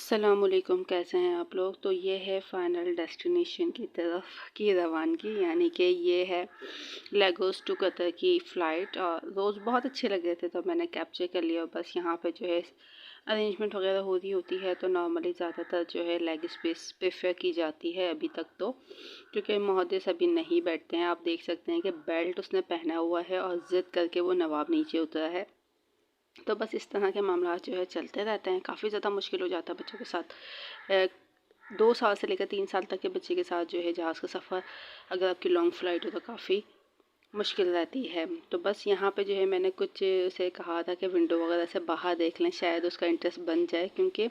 अस्सलामुअलैकुम, कैसे हैं आप लोग। तो ये है फ़ाइनल डेस्टिनेशन की तरफ की रवानगी, यानी कि ये है लेगोस टू कतर की फ़्लाइट। और रोज़ बहुत अच्छे लग रहे थे तो मैंने कैप्चर कर लिया। बस यहाँ पे जो है अरेंजमेंट वगैरह हो रही होती है, तो नॉर्मली ज़्यादातर जो है लेग स्पेस प्रेफर की जाती है अभी तक तो, क्योंकि मुहद्दिस अभी नहीं बैठते हैं। आप देख सकते हैं कि बेल्ट उसने पहना हुआ है और ज़िद करके वो नवाब नीचे उतरा है। तो बस इस तरह के मामला जो है चलते रहते हैं। काफ़ी ज़्यादा मुश्किल हो जाता है बच्चों के साथ। 2 साल से लेकर 3 साल तक के बच्चे के साथ जो है जहाज़ का सफ़र, अगर आपकी लॉन्ग फ़्लाइट हो तो काफ़ी मुश्किल रहती है। तो बस यहाँ पे जो है मैंने कुछ उसे कहा था कि विंडो वगैरह से बाहर देख लें, शायद उसका इंटरेस्ट बन जाए, क्योंकि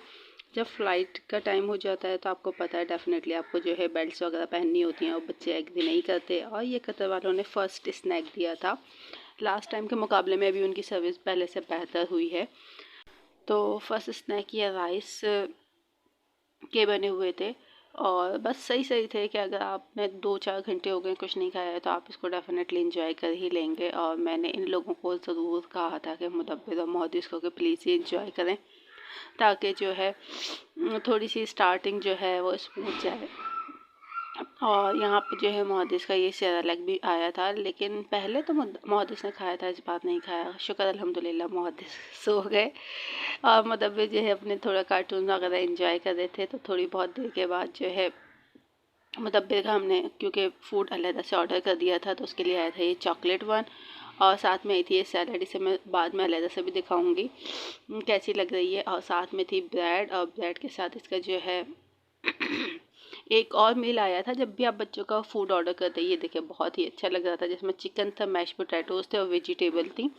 जब फ़्लाइट का टाइम हो जाता है तो आपको पता है डेफ़िनेटली आपको जो है बेल्ट्स वगैरह पहननी होती हैं, और बच्चे एग्री नहीं करते। और ये कतर वालों ने फ़र्स्ट स्नैक दिया था। लास्ट टाइम के मुकाबले में अभी उनकी सर्विस पहले से बेहतर हुई है। तो फर्स्ट स्नैक ये राइस के बने हुए थे, और बस सही सही थे कि अगर आपने 2-4 घंटे हो गए कुछ नहीं खाया है तो आप इसको डेफिनेटली इंजॉय कर ही लेंगे। और मैंने इन लोगों को ज़रूर कहा था कि मुदब्बिर और मोहद्दिस को कि प्लीज़ ये इंजॉय करें, ताकि जो है थोड़ी सी स्टार्टिंग जो है वो स्मूथ जाए। और यहाँ पे जो है मोहद्दिस का ये सेरेलैक भी आया था, लेकिन पहले तो मोहद्दिस ने खाया था, इस बार नहीं खाया। शुक्र अल्हम्दुलिल्लाह मोहद्दिस सो गए, और मुदब्बिर जो है अपने थोड़ा कार्टून वगैरह एंजॉय कर रहे थे। तो थोड़ी बहुत देर के बाद जो है मुदब्बिर का हमने, क्योंकि फ़ूड अलग से ऑर्डर कर दिया था, तो उसके लिए आया था ये चॉकलेट वन, और साथ में आई थी ये सैलड। इसे मैं बाद में अलग से भी दिखाऊंगी कैसी लग रही है। और साथ में थी ब्रेड, और ब्रेड के साथ इसका जो है एक और मील आया था। जब भी आप बच्चों का फूड ऑर्डर करते हैं, ये देखिए बहुत ही अच्छा लग रहा था, जिसमें चिकन था, मैश पोटैटोज़ थे और वेजिटेबल थी।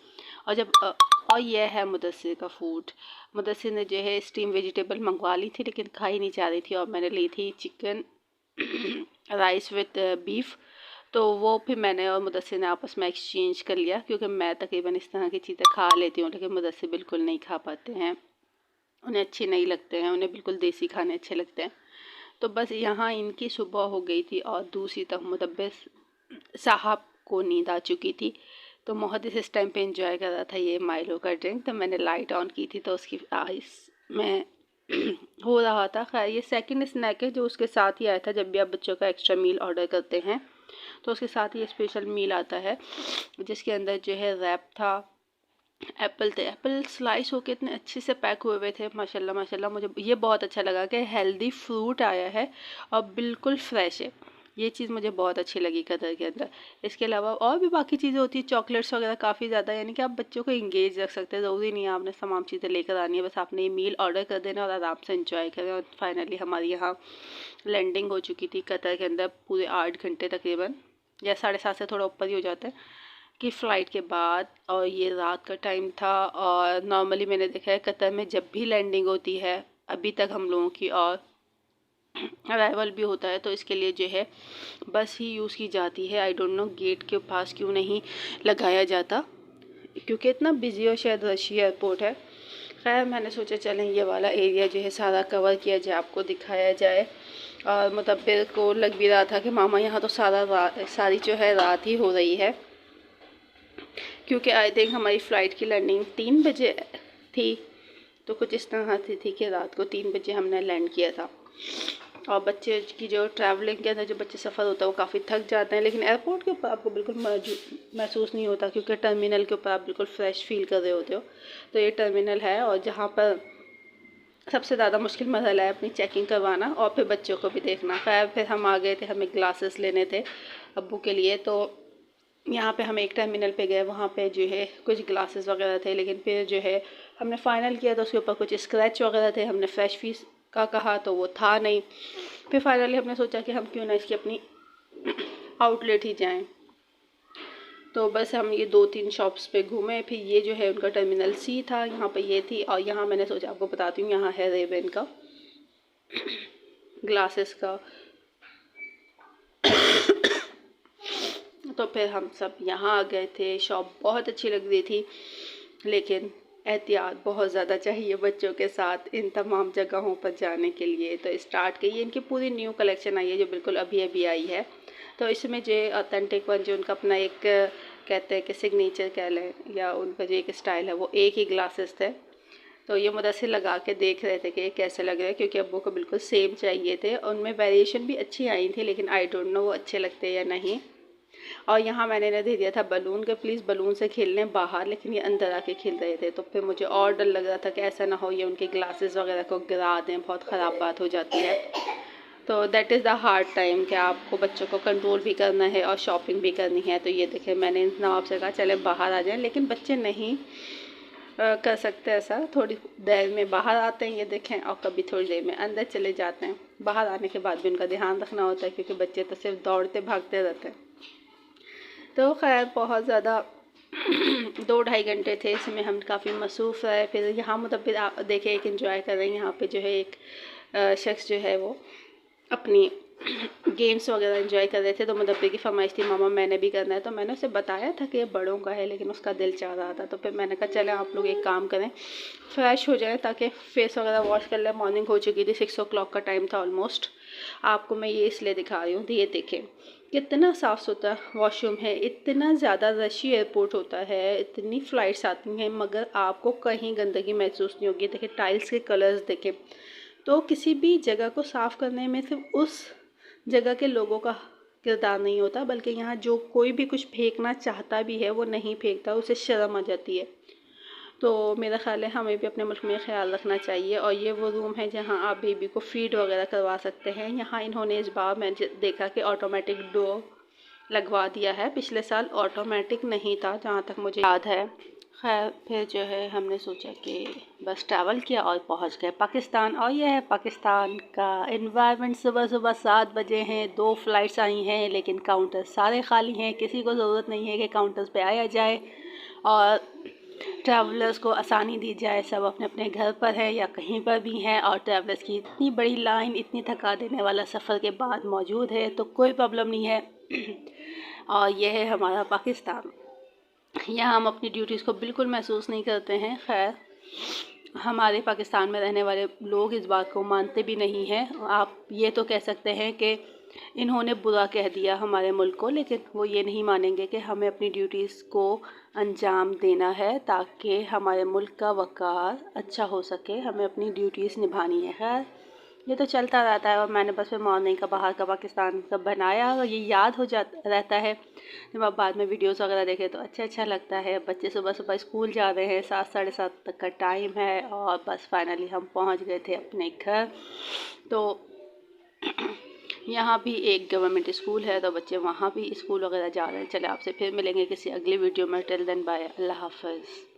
और और ये है मुदस्सिर का फूड। मुदस्सिर ने जो है स्टीम वेजिटेबल मंगवा ली थी, लेकिन खाई नहीं जा रही थी, और मैंने ली थी चिकन राइस विद बीफ। तो वो फिर मैंने और मुदस्सिर ने आपस में एक्सचेंज कर लिया, क्योंकि मैं तकरीबन इस तरह की चीज़ें खा लेती हूँ, लेकिन मुदस्सिर बिल्कुल नहीं खा पाते हैं, उन्हें अच्छे नहीं लगते हैं, उन्हें बिल्कुल देसी खाने अच्छे लगते हैं। तो बस यहाँ इनकी सुबह हो गई थी, और दूसरी तरफ मुदब्बिर साहब को नींद आ चुकी थी। तो मुहद्दिस इस टाइम पे एंजॉय कर रहा था ये माइलो का ड्रिंक। तो मैंने लाइट ऑन की थी तो उसकी आइस में हो रहा था। खैर ये सेकंड स्नैक है जो उसके साथ ही आया था। जब भी आप बच्चों का एक्स्ट्रा मील ऑर्डर करते हैं तो उसके साथ ही स्पेशल मील आता है, जिसके अंदर जो है रैप था, एप्पल थे, एप्पल स्लाइस होके इतने अच्छे से पैक हुए हुए थे, माशाल्लाह माशाल्लाह। मुझे ये बहुत अच्छा लगा कि हेल्दी फ्रूट आया है और बिल्कुल फ्रेश है। ये चीज़ मुझे बहुत अच्छी लगी कतर के अंदर। इसके अलावा और भी बाकी चीज़ें होती है, चॉकलेट्स वगैरह काफ़ी ज़्यादा, यानी कि आप बच्चों को इंगेज रख सकते हैं। ज़रूरी नहीं है आपने तमाम चीज़ें लेकर आनी है, बस आपने ये मील ऑर्डर कर देना और आराम से इंजॉय करें। और फाइनली हमारी यहाँ लैंडिंग हो चुकी थी कतर के अंदर, पूरे 8 घंटे तकरीबन, या 7:30 से थोड़ा ऊपर ही हो जाता है की फ़्लाइट के बाद। और ये रात का टाइम था, और नॉर्मली मैंने देखा है कतर में जब भी लैंडिंग होती है अभी तक हम लोगों की, और अराइवल भी होता है, तो इसके लिए जो है बस ही यूज़ की जाती है। आई डोंट नो गेट के पास क्यों नहीं लगाया जाता, क्योंकि इतना बिजी और शायद रशी एयरपोर्ट है। खैर मैंने सोचा चलें ये वाला एरिया जो है सारा कवर किया जाए, आपको दिखाया जाए। और मुदब्बिर को लग भी रहा था कि मामा यहाँ तो सारी जो है रात ही हो रही है, क्योंकि आई थिंक हमारी फ़्लाइट की लैंडिंग 3 बजे थी। तो कुछ इस तरह से थी कि रात को 3 बजे हमने लैंड किया था। और बच्चे की जो ट्रैवलिंग के अंदर जो बच्चे सफ़र होता है वो काफ़ी थक जाते हैं, लेकिन एयरपोर्ट के ऊपर आपको बिल्कुल महसूस नहीं होता, क्योंकि टर्मिनल के ऊपर आप बिल्कुल फ्रेश फील कर रहे होते हो। तो ये टर्मिनल है, और जहाँ पर सबसे ज़्यादा मुश्किल मरहला है अपनी चेकिंग करवाना और फिर बच्चों को भी देखना। फिर हम आ गए थे, हमें ग्लासेस लेने थे अब्बू के लिए। तो यहाँ पे हम एक टर्मिनल पे गए, वहाँ पे जो है कुछ ग्लासेस वगैरह थे, लेकिन फिर जो है हमने फ़ाइनल किया तो उसके ऊपर कुछ स्क्रैच वगैरह थे। हमने फ्रेश फीस का कहा तो वो था नहीं। फिर फाइनली हमने सोचा कि हम क्यों ना इसकी अपनी आउटलेट ही जाएं। तो बस हम ये 2-3 शॉप्स पे घूमे। फिर ये जो है उनका टर्मिनल सी था, यहाँ पे ये थी। और यहाँ मैंने सोचा आपको बताती हूँ, यहाँ है रेबन का ग्लासेस का। तो फिर हम सब यहाँ आ गए थे। शॉप बहुत अच्छी लग रही थी, लेकिन एहतियात बहुत ज़्यादा चाहिए बच्चों के साथ इन तमाम जगहों पर जाने के लिए। तो स्टार्ट की, ये इनकी पूरी न्यू कलेक्शन आई है जो बिल्कुल अभी अभी आई है। तो इसमें जो ऑथेंटिक वन, जो उनका अपना एक कहते हैं कि सिग्नेचर कह लें, या उनका जो एक स्टाइल है, वो एक ही ग्लासेस थे। तो ये मुदस्सिर लगा के देख रहे थे कि ये कैसे लग रहे हैं, क्योंकि अब्बू को बिल्कुल सेम चाहिए थे। उनमें वेरिएशन भी अच्छी आई थी, लेकिन आई डोंट नो वो अच्छे लगते हैं या नहीं। और यहाँ मैंने इन्हें दे दिया था बलून के, प्लीज़ बलून से खेल लें बाहर, लेकिन ये अंदर आके खेल रहे थे। तो फिर मुझे और डर लग रहा था कि ऐसा ना हो ये उनके ग्लासेस वगैरह को गिरा दें, बहुत ख़राब बात हो जाती है। तो that is the hard time कि आपको बच्चों को कंट्रोल भी करना है और शॉपिंग भी करनी है। तो ये देखें, मैंने नवाब से कहा चले बाहर आ जाएं, लेकिन बच्चे नहीं कर सकते ऐसा। थोड़ी देर में बाहर आते हैं ये देखें, और कभी थोड़ी देर में अंदर चले जाते हैं। बाहर आने के बाद भी उनका ध्यान रखना होता है, क्योंकि बच्चे तो सिर्फ दौड़ते भागते रहते हैं। तो खैर बहुत ज़्यादा 2-2.5 घंटे थे, इसमें हम काफ़ी मसरूफ़ रहे। फिर यहाँ मतलब देखे एक एंजॉय कर रहे हैं। यहाँ पे जो है एक शख्स जो है वो अपनी गेम्स वगैरह एंजॉय कर रहे थे। तो मुदब्बिर की फरमाइश थी मामा मैंने भी करना है। तो मैंने उसे बताया था कि ये बड़ों का है, लेकिन उसका दिल चाह रहा था। तो फिर मैंने कहा चले आप लोग एक काम करें, फ्रेश हो जाएं ताकि फेस वगैरह वॉश कर लें। मॉर्निंग हो चुकी थी, 6 o'clock का टाइम था ऑलमोस्ट। आपको मैं ये इसलिए दिखा रही हूँ। तो ये देखें कितना साफ़ सुथरा वॉशरूम है। इतना ज़्यादा रशी एयरपोर्ट होता है, इतनी फ़्लाइट्स आती हैं, मगर आपको कहीं गंदगी महसूस नहीं होगी। देखिए टाइल्स के कलर्स देखें। तो किसी भी जगह को साफ़ करने में सिर्फ उस जगह के लोगों का किरदार नहीं होता, बल्कि यहाँ जो कोई भी कुछ फेंकना चाहता भी है वो नहीं फेंकता, उसे शर्म आ जाती है। तो मेरा ख़्याल है हमें भी अपने मुल्क में ख्याल रखना चाहिए। और ये वो रूम है जहाँ आप बेबी को फीड वगैरह करवा सकते हैं। यहाँ इन्होंने इस बार मैंने देखा कि ऑटोमेटिक डोर लगवा दिया है। पिछले साल ऑटोमेटिक नहीं था जहाँ तक मुझे याद है। खैर फिर जो है हमने सोचा कि बस ट्रैवल किया और पहुँच गए पाकिस्तान। और यह है पाकिस्तान का इन्वायरमेंट। सुबह सुबह 7 बजे हैं, 2 फ़्लाइट्स आई हैं, लेकिन काउंटर सारे खाली हैं। किसी को ज़रूरत नहीं है कि काउंटर्स पे आया जाए और ट्रैवलर्स को आसानी दी जाए। सब अपने अपने घर पर हैं या कहीं पर भी हैं, और ट्रैवलर्स की इतनी बड़ी लाइन, इतनी थका देने वाला सफ़र के बाद मौजूद है, तो कोई प्रॉब्लम नहीं है। और यह है हमारा पाकिस्तान। यहाँ हम अपनी ड्यूटीज़ को बिल्कुल महसूस नहीं करते हैं। खैर हमारे पाकिस्तान में रहने वाले लोग इस बात को मानते भी नहीं हैं। आप ये तो कह सकते हैं कि इन्होंने बुरा कह दिया हमारे मुल्क को, लेकिन वो ये नहीं मानेंगे कि हमें अपनी ड्यूटीज़ को अंजाम देना है ताकि हमारे मुल्क का वक़ार अच्छा हो सके। हमें अपनी ड्यूटीज़ निभानी है। खैर ये तो चलता रहता है, और मैंने बस फिर मॉर्निंग का बाहर का पाकिस्तान का बनाया, और ये याद हो जा रहता है। जब आप बाद में वीडियोस वगैरह देखें तो अच्छा लगता है। बच्चे सुबह सुबह स्कूल जा रहे हैं, 7 साढ़े 7 तक का टाइम है, और बस फाइनली हम पहुंच गए थे अपने घर। तो यहाँ भी एक गवर्नमेंट स्कूल है, तो बच्चे वहाँ भी स्कूल वगैरह जा रहे हैं। चले आपसे फिर मिलेंगे किसी अगली वीडियो में। टिल देन बाय, अल्लाह हाफ़िज़।